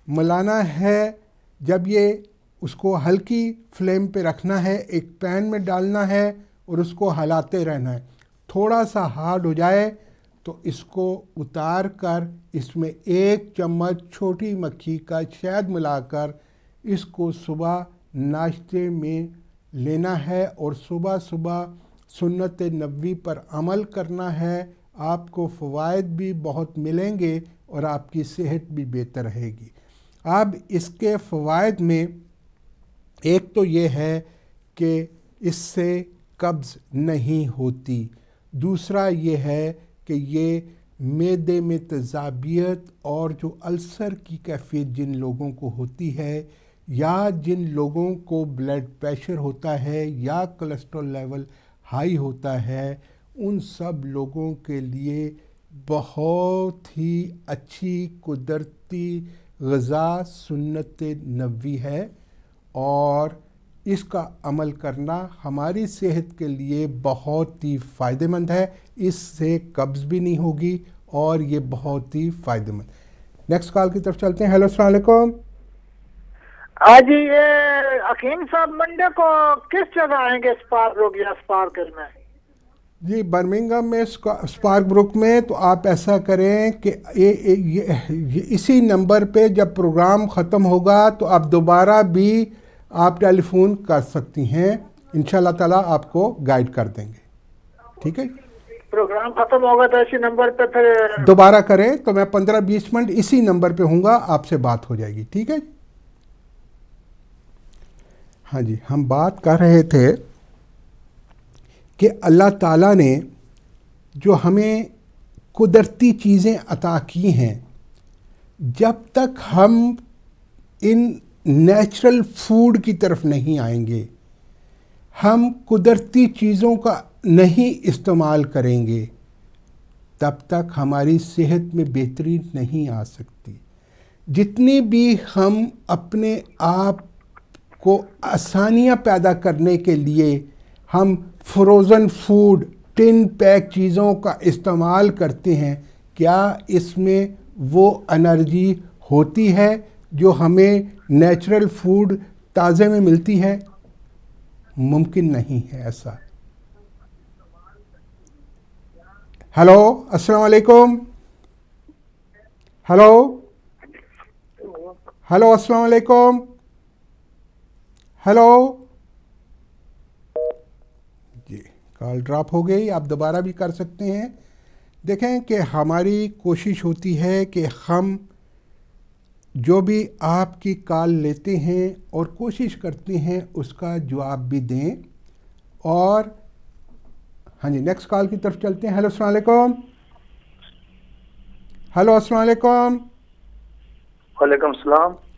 ملانا ہے۔ جب یہ اس کو ہلکی فلیم پہ رکھنا ہے، ایک پین میں ڈالنا ہے اور اس کو ہلاتے رہنا ہے۔ تھوڑا سا ہارڈ ہو جائے تو اس کو اتار کر اس میں 1 چمچ چھوٹی مکھی کا شہد ملا کر اس کو صبح ناشتے میں لینا ہے اور صبح صبح سنت نبوی پر عمل کرنا ہے۔ آپ کو فوائد بھی بہت ملیں گے اور آپ کی صحت بھی بہتر رہے گی۔ اب اس کے فوائد میں ایک تو یہ ہے کہ اس سے قبض نہیں ہوتی، دوسرا یہ ہے کہ یہ معدے میں تیزابیت اور جو السر کی کیفیت جن لوگوں کو ہوتی ہے یا جن لوگوں کو بلڈ پریشر ہوتا ہے یا کولیسٹرول لیول ہائی ہوتا ہے، ان سب لوگوں کے لیے بہت ہی اچھی قدرتی غذا سنت نبوی ہے، اور اس کا عمل کرنا ہماری صحت کے لیے بہت ہی فائدہ مند ہے۔ اس سے قبض بھی نہیں ہوگی اور یہ بہت ہی فائدہ مند۔ نیکسٹ کال کی طرف چلتے ہیں۔ ہیلو، السلام علیکم۔ جی، یہ حکیم صاحب منڈے کو کس جگہ آئیں گے؟ اسپارک بروک یا اسپارکل میں؟ جی، برمنگھم میں اسپارک بروک میں۔ تو آپ ایسا کریں کہ اسی نمبر پہ جب پروگرام ختم ہوگا تو آپ دوبارہ بھی آپ ٹیلی فون کر سکتی ہیں، انشاءاللہ تعالیٰ آپ کو گائیڈ کر دیں گے۔ ٹھیک ہے، پروگرام ختم ہوگا تو اسی نمبر پہ پھر دوبارہ کریں تو میں 15-20 منٹ اسی نمبر پہ ہوں گا، آپ سے بات ہو جائے گی۔ ٹھیک ہے۔ ہاں جی، ہم بات کر رہے تھے کہ اللہ تعالیٰ نے جو ہمیں قدرتی چیزیں عطا کی ہیں، جب تک ہم ان نیچرل فوڈ کی طرف نہیں آئیں گے، ہم قدرتی چیزوں کا نہیں استعمال کریں گے، تب تک ہماری صحت میں بہتری نہیں آ سکتی۔ جتنی بھی ہم اپنے آپ کو آسانیاں پیدا کرنے کے لیے ہم فروزن فوڈ، ٹن پیک چیزوں کا استعمال کرتے ہیں، کیا اس میں وہ انرجی ہوتی ہے جو ہمیں نیچرل فوڈ تازے میں ملتی ہے؟ ممکن نہیں ہے ایسا۔ ہیلو، السلام علیکم۔ ہیلو، ہیلو، السلام علیکم۔ ہیلو، جی کال ڈراپ ہو گئی، آپ دوبارہ بھی کر سکتے ہیں۔ دیکھیں کہ ہماری کوشش ہوتی ہے کہ ہم جو بھی آپ کی کال لیتے ہیں اور کوشش کرتے ہیں اس کا جواب بھی دیں۔ اور ہاں جی، نیکسٹ کال کی طرف چلتے ہیں۔ ہیلو، السلام علیکم۔ ہیلو، السلام علیکم۔ وعلیکم السلام۔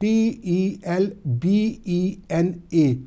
TELBENA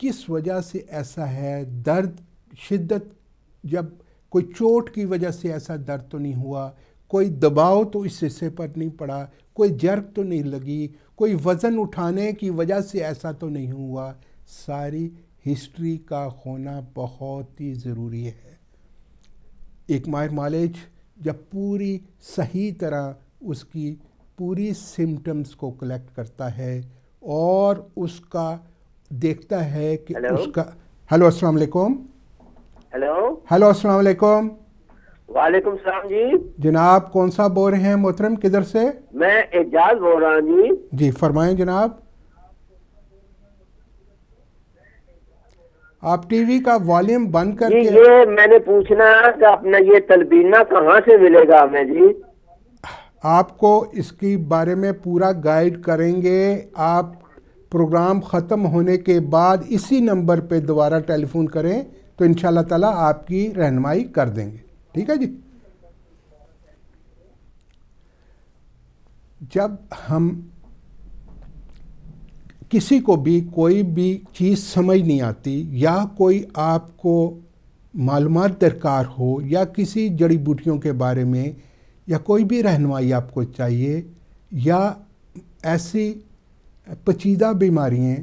کس وجہ سے ایسا ہے، درد شدت، جب کوئی چوٹ کی وجہ سے ایسا درد تو نہیں ہوا، کوئی دباؤ تو اس حصے پر نہیں پڑا، کوئی جرک تو نہیں لگی، کوئی وزن اٹھانے کی وجہ سے ایسا تو نہیں ہوا. ساری ہسٹری کا ہونا بہت ہی ضروری ہے. ایک ماہر معالج جب پوری صحیح طرح اس کی پوری سمٹمز کو کلیکٹ کرتا ہے اور اس کا دیکھتا ہے کہ اس کا... ہیلو السلام علیکم. ہیلو السلام علیکم. وعلیکم السلام جی. جناب کون صاحب بول رہے ہیں محترم، کدھر سے؟ میں اعجاز بول رہا ہوں جی. جی فرمائیں جناب. آپ ٹی وی کا والیوم بند کر کے... یہ میں نے پوچھنا ہے کہ اپنا یہ تلبینہ کہاں سے ملے گا ہمیں جی؟ آپ کو اس کی بارے میں پورا گائیڈ کریں گے. آپ پروگرام ختم ہونے کے بعد اسی نمبر پہ دوبارہ ٹیلی فون کریں تو انشاءاللہ تعالیٰ آپ کی رہنمائی کر دیں گے. ٹھیک ہے جی. جب ہم کسی کو بھی کوئی بھی چیز سمجھ نہیں آتی یا کوئی آپ کو معلومات درکار ہو یا کسی جڑی بوٹیوں کے بارے میں یا کوئی بھی رہنمائی آپ کو چاہیے یا ایسی پیچیدہ بیماریاں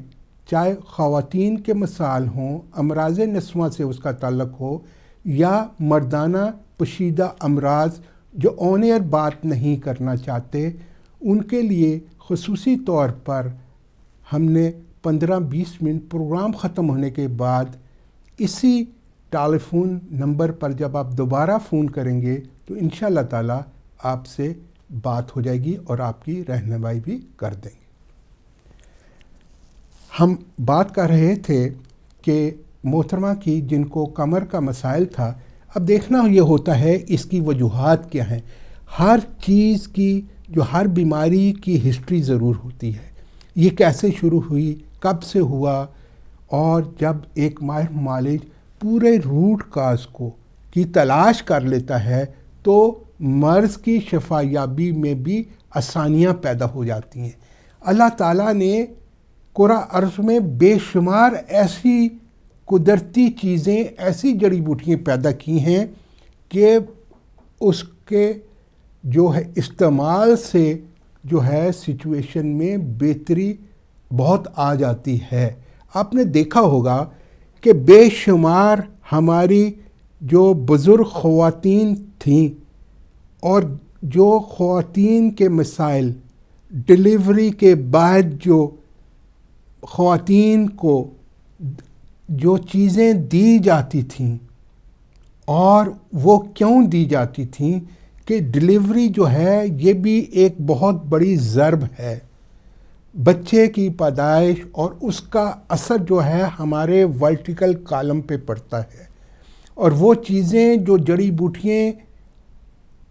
چاہے خواتین کے مسائل ہوں، امراض نسواں سے اس کا تعلق ہو یا مردانہ پوشیدہ امراض جو آن ایئر بات نہیں کرنا چاہتے، ان کے لیے خصوصی طور پر ہم نے 15-20 منٹ پروگرام ختم ہونے کے بعد اسی ٹیلی فون نمبر پر جب آپ دوبارہ فون کریں گے تو انشاءاللہ تعالیٰ آپ سے بات ہو جائے گی اور آپ کی رہنمائی بھی کر دیں گے. ہم بات کر رہے تھے کہ محترمہ کی جن کو کمر کا مسائل تھا، اب دیکھنا یہ ہوتا ہے اس کی وجوہات کیا ہیں. ہر چیز کی جو ہر بیماری کی ہسٹری ضرور ہوتی ہے، یہ کیسے شروع ہوئی، کب سے ہوا، اور جب ایک ماہر معالج پورے روٹ کاز کو کی تلاش کر لیتا ہے تو مرض کی شفا یابی میں بھی آسانیاں پیدا ہو جاتی ہیں. اللہ تعالیٰ نے قرآن ارض میں بے شمار ایسی قدرتی چیزیں، ایسی جڑی بوٹیاں پیدا کی ہیں کہ اس کے جو ہے استعمال سے جو ہے سچویشن میں بہتری بہت آ جاتی ہے. آپ نے دیکھا ہوگا کہ بے شمار ہماری جو بزرگ خواتین تھیں اور جو خواتین کے مسائل ڈلیوری کے بعد جو خواتین کو جو چیزیں دی جاتی تھیں، اور وہ کیوں دی جاتی تھیں کہ ڈلیوری جو ہے یہ بھی ایک بہت بڑی ضرب ہے. بچے کی پیدائش اور اس کا اثر جو ہے ہمارے ورٹیکل کالم پہ پڑتا ہے، اور وہ چیزیں جو جڑی بوٹیاں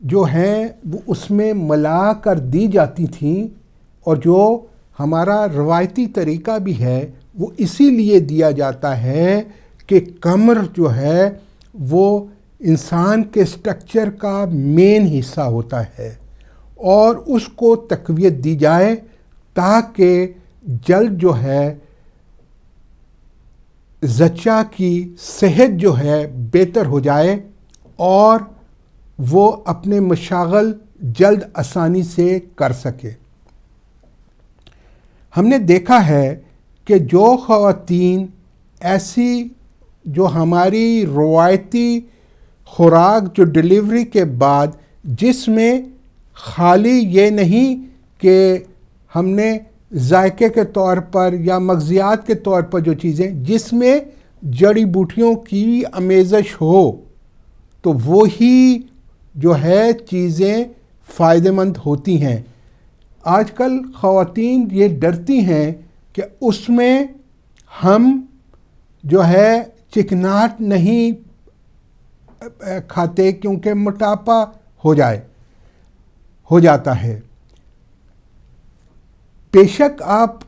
جو ہیں وہ اس میں ملا کر دی جاتی تھیں، اور جو ہمارا روایتی طریقہ بھی ہے وہ اسی لیے دیا جاتا ہے کہ کمر جو ہے وہ انسان کے سٹرکچر کا مین حصہ ہوتا ہے اور اس کو تقویت دی جائے تاکہ جلد جو ہے زچہ کی صحت جو ہے بہتر ہو جائے اور وہ اپنے مشاغل جلد آسانی سے کر سکے. ہم نے دیکھا ہے کہ جو خواتین ایسی جو ہماری روایتی خوراک جو ڈلیوری کے بعد جس میں خالی یہ نہیں کہ ہم نے ذائقے کے طور پر یا مغزیات کے طور پر جو چیزیں جس میں جڑی بوٹیوں کی آمیزش ہو تو وہی جو ہے چیزیں فائدہ مند ہوتی ہیں. آج کل خواتین یہ ڈرتی ہیں کہ اس میں ہم جو ہے چکناٹ نہیں کھاتے کیونکہ موٹاپا ہو جاتا ہے. بے شک آپ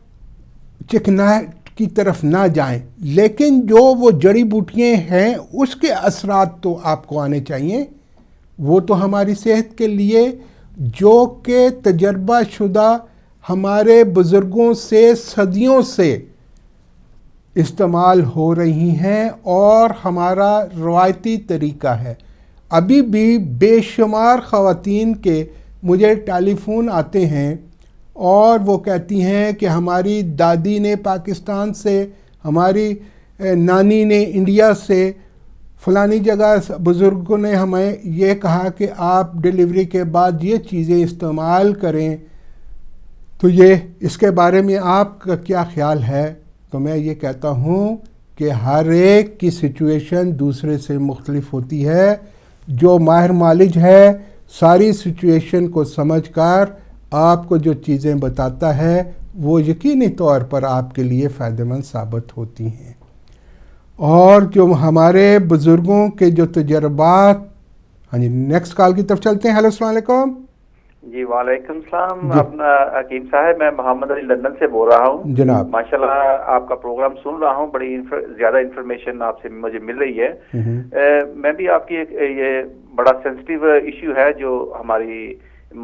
چکناٹ کی طرف نہ جائیں، لیکن جو وہ جڑی بوٹیاں ہیں اس کے اثرات تو آپ کو آنے چاہیے. وہ تو ہماری صحت کے لیے جو کہ تجربہ شدہ ہمارے بزرگوں سے صدیوں سے استعمال ہو رہی ہیں اور ہمارا روایتی طریقہ ہے. ابھی بھی بے شمار خواتین کے مجھے ٹیلی فون آتے ہیں اور وہ کہتی ہیں کہ ہماری دادی نے پاکستان سے، ہماری نانی نے انڈیا سے، فلانی جگہ بزرگوں نے ہمیں یہ کہا کہ آپ ڈیلیوری کے بعد یہ چیزیں استعمال کریں. تو یہ اس کے بارے میں آپ کا کیا خیال ہے؟ تو میں یہ کہتا ہوں کہ ہر ایک کی سچویشن دوسرے سے مختلف ہوتی ہے. جو ماہر معالج ہے ساری سچویشن کو سمجھ کر آپ کو جو چیزیں بتاتا ہے وہ یقینی طور پر آپ کے لیے فائدہ مند ثابت ہوتی ہیں. اور جو ہمارے بزرگوں کے جو تجربات. ہاں جی، نیکسٹ کال کی طرف چلتے ہیں. ہیلو، السلام علیکم. جی وعلیکم السلام. اپنا حکیم صاحب، میں محمد علی لندن سے بول رہا ہوں. جناب ماشاءاللہ آپ کا پروگرام سن رہا ہوں، بڑی زیادہ انفارمیشن آپ سے مجھے مل رہی ہے. میں بھی آپ کی یہ بڑا سینسٹیو ایشو ہے جو ہماری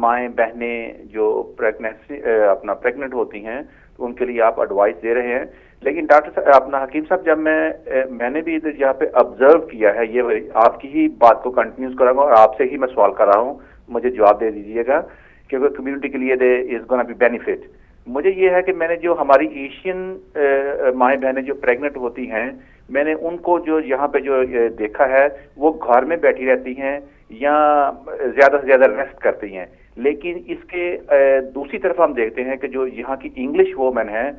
مائیں بہنیں جو پریگننٹ ہوتی ہیں تو ان کے لیے آپ ایڈوائس دے رہے ہیں. لیکن ڈاکٹر صاحب، اپنا حکیم صاحب، جب میں نے بھی یہاں پہ آبزرو کیا ہے، یہ آپ کی ہی بات کو کنٹینیوز کروں گا اور آپ سے ہی میں سوال کر رہا ہوں، مجھے جواب دے دیجیے گا کیونکہ کمیونٹی کے لیے از گونا بی بینیفٹ. مجھے یہ ہے کہ میں نے جو ہماری ایشین مائیں بہنیں جو پریگننٹ ہوتی ہیں، میں نے ان کو جو یہاں پہ جو دیکھا ہے وہ گھر میں بیٹھی رہتی ہیں یا زیادہ سے زیادہ ریسٹ کرتی ہیں. لیکن اس کے دوسری طرف ہم دیکھتے ہیں کہ جو یہاں کی انگلش وومن ہیں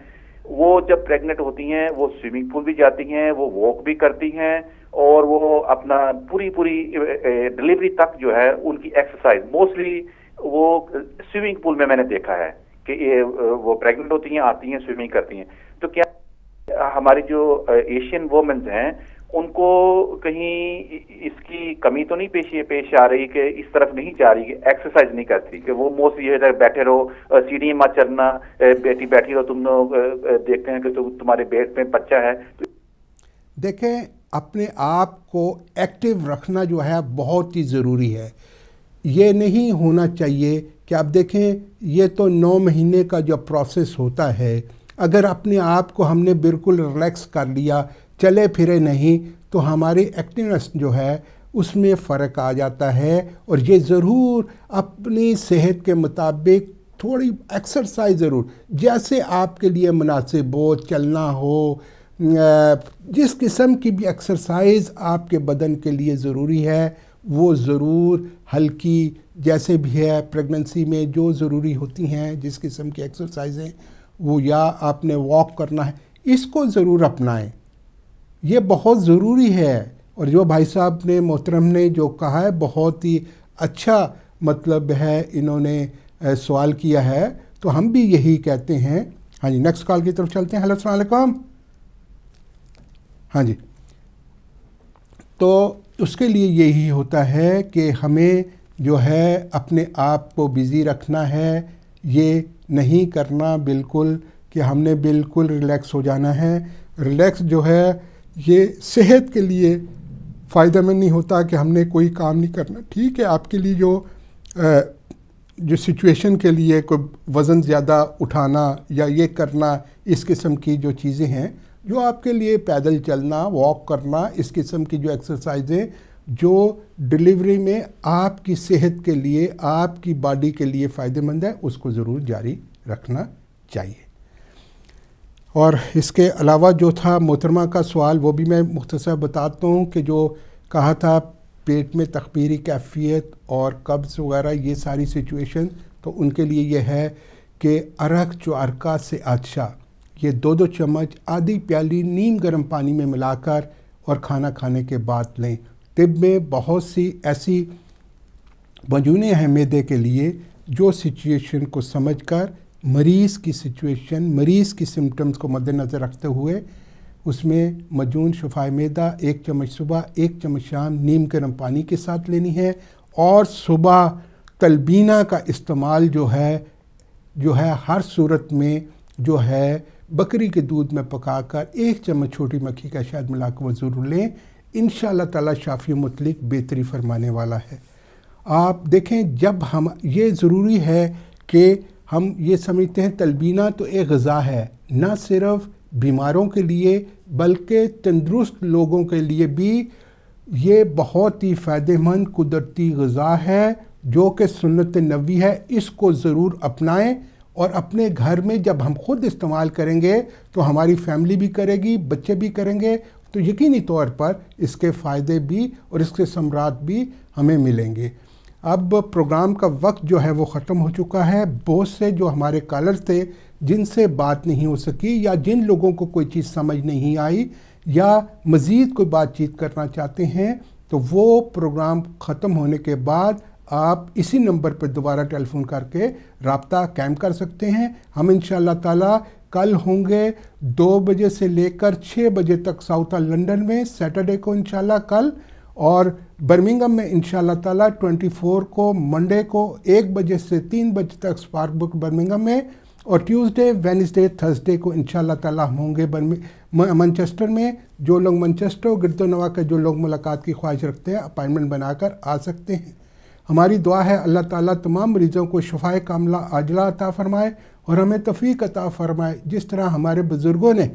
وہ جب پریگننٹ ہوتی ہیں وہ سوئمنگ پول بھی جاتی ہیں، وہ واک بھی کرتی ہیں اور وہ اپنا پوری ڈلیوری تک جو ہے ان کی ایکسرسائز موسٹلی وہ سوئمنگ پول میں نے دیکھا ہے کہ وہ پریگننٹ ہوتی ہیں، آتی ہیں، سوئمنگ کرتی ہیں. تو کیا ہماری جو ایشین وومنز ہیں ان کو کہیں اس کی کمی تو نہیں پیش آ رہی کہ اس طرف نہیں جا رہی کہ ایکسرسائز نہیں کرتی، کہ وہ موسٹلی یہ بیٹھے رہو، سیڑھی مت چڑھنا، بیٹھی رہو، تم لوگ دیکھتے ہیں کہ تمہارے پیٹ میں بچہ ہے. دیکھیں، اپنے آپ کو ایکٹیو رکھنا جو ہے بہت ہی ضروری ہے. یہ نہیں ہونا چاہیے کہ آپ دیکھیں یہ تو 9 مہینے کا جو پروسیس ہوتا ہے، اگر اپنے آپ کو ہم نے بالکل ریلیکس کر لیا، چلے پھرے نہیں، تو ہماری ایکٹیونیس جو ہے اس میں فرق آ جاتا ہے. اور یہ ضرور اپنی صحت کے مطابق تھوڑی ایکسرسائز ضرور، جیسے آپ کے لیے مناسب ہو، چلنا ہو، جس قسم کی بھی ایکسرسائز آپ کے بدن کے لیے ضروری ہے وہ ضرور ہلکی، جیسے بھی ہے پریگننسی میں جو ضروری ہوتی ہیں جس قسم کی ایکسرسائزیں، وہ یا آپ نے واک کرنا ہے، اس کو ضرور اپنائیں. یہ بہت ضروری ہے. اور جو بھائی صاحب نے محترم نے جو کہا ہے بہت ہی اچھا مطلب ہے انہوں نے سوال کیا ہے، تو ہم بھی یہی کہتے ہیں. ہاں جی، نیکسٹ کال کی طرف چلتے ہیں. ہیلو، السلام علیکم. ہاں جی، تو اس کے لیے یہی ہوتا ہے کہ ہمیں جو ہے اپنے آپ کو بزی رکھنا ہے. یہ نہیں کرنا بالکل کہ ہم نے بالکل ریلیکس ہو جانا ہے. ریلیکس جو ہے یہ صحت کے لیے فائدہ مند نہیں ہوتا کہ ہم نے کوئی کام نہیں کرنا. ٹھیک ہے، آپ کے لیے جو سچویشن کے لیے کوئی وزن زیادہ اٹھانا یا یہ کرنا، اس قسم کی جو چیزیں ہیں، جو آپ کے لیے پیدل چلنا، واک کرنا، اس قسم کی جو ایکسرسائزیں جو ڈیلیوری میں آپ کی صحت کے لیے، آپ کی باڈی کے لیے فائدہ مند ہے، اس کو ضرور جاری رکھنا چاہیے. اور اس کے علاوہ جو تھا محترمہ کا سوال، وہ بھی میں مختصر بتاتا ہوں کہ جو کہا تھا پیٹ میں تخمیری کیفیت اور قبض وغیرہ یہ ساری سچویشن، تو ان کے لیے یہ ہے کہ ارک چوارکا سے آچھا یہ 2 چمچ آدھی پیالی نیم گرم پانی میں ملا کر اور کھانا کھانے کے بعد لیں. طب میں بہت سی ایسی مجونے ہیں معدے کے لیے جو سچویشن کو سمجھ کر مریض کی سچویشن، مریض کی سمٹمز کو مد نظر رکھتے ہوئے اس میں مجون شفائے معدہ 1 چمچ صبح 1 چمچ شام نیم گرم پانی کے ساتھ لینی ہے. اور صبح تلبینہ کا استعمال جو ہے ہر صورت میں جو ہے بکری کے دودھ میں پکا کر 1 چمچ چھوٹی مکھی کا شہد ملا کر وہ ضرور لیں. انشاءاللہ تعالی شافی مطلق بہتری فرمانے والا ہے. آپ دیکھیں، جب ہم یہ ضروری ہے کہ ہم یہ سمجھتے ہیں تلبینہ تو ایک غذا ہے، نہ صرف بیماروں کے لیے بلکہ تندرست لوگوں کے لیے بھی یہ بہت ہی فائدہ مند قدرتی غذا ہے جو کہ سنت نبوی ہے. اس کو ضرور اپنائیں اور اپنے گھر میں جب ہم خود استعمال کریں گے تو ہماری فیملی بھی کرے گی, بچے بھی کریں گے, تو یقینی طور پر اس کے فائدے بھی اور اس کے ثمرات بھی ہمیں ملیں گے. اب پروگرام کا وقت جو ہے وہ ختم ہو چکا ہے. بہت سے جو ہمارے کالر تھے جن سے بات نہیں ہو سکی یا جن لوگوں کو کوئی چیز سمجھ نہیں آئی یا مزید کوئی بات چیت کرنا چاہتے ہیں تو وہ پروگرام ختم ہونے کے بعد آپ اسی نمبر پر دوبارہ ٹیلی فون کر کے رابطہ قائم کر سکتے ہیں. ہم انشاءاللہ تعالیٰ کل ہوں گے 2 بجے سے لے کر 6 بجے تک ساؤتھ لنڈن میں, سیٹرڈے کو انشاءاللہ کل, اور برمنگم میں انشاءاللہ تعالیٰ 24 کو منڈے کو 1 بجے سے 3 بجے تک اسپارک بک برمنگم میں, اور ٹیوزڈے وینسڈے تھرسڈے کو انشاءاللہ تعالیٰ ہوں گے منچسٹر میں. جو لوگ منچسٹر و گرد و نواح کے جو لوگ ملاقات کی خواہش رکھتے ہیں اپائنٹمنٹ بنا کر آ سکتے ہیں. ہماری دعا ہے اللہ تعالیٰ تمام مریضوں کو شفائے کاملہ عاجلہ عطا فرمائے اور ہمیں توفیق عطا فرمائے. جس طرح ہمارے بزرگوں نے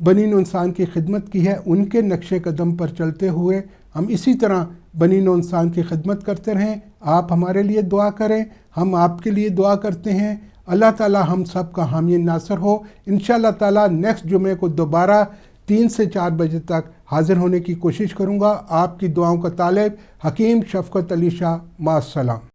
بنی نوع انسان کی خدمت کی ہے ان کے نقش قدم پر چلتے ہوئے ہم اسی طرح بنی نوع انسان کی خدمت کرتے رہیں. آپ ہمارے لیے دعا کریں, ہم آپ کے لیے دعا کرتے ہیں. اللہ تعالیٰ ہم سب کا حامی ناصر ہو. انشاءاللہ تعالیٰ نیکسٹ جمعے کو دوبارہ 3 سے 4 بجے تک حاضر ہونے کی کوشش کروں گا. آپ کی دعاؤں کا طالب حکیم شفقت علی شاہ. مع السلام.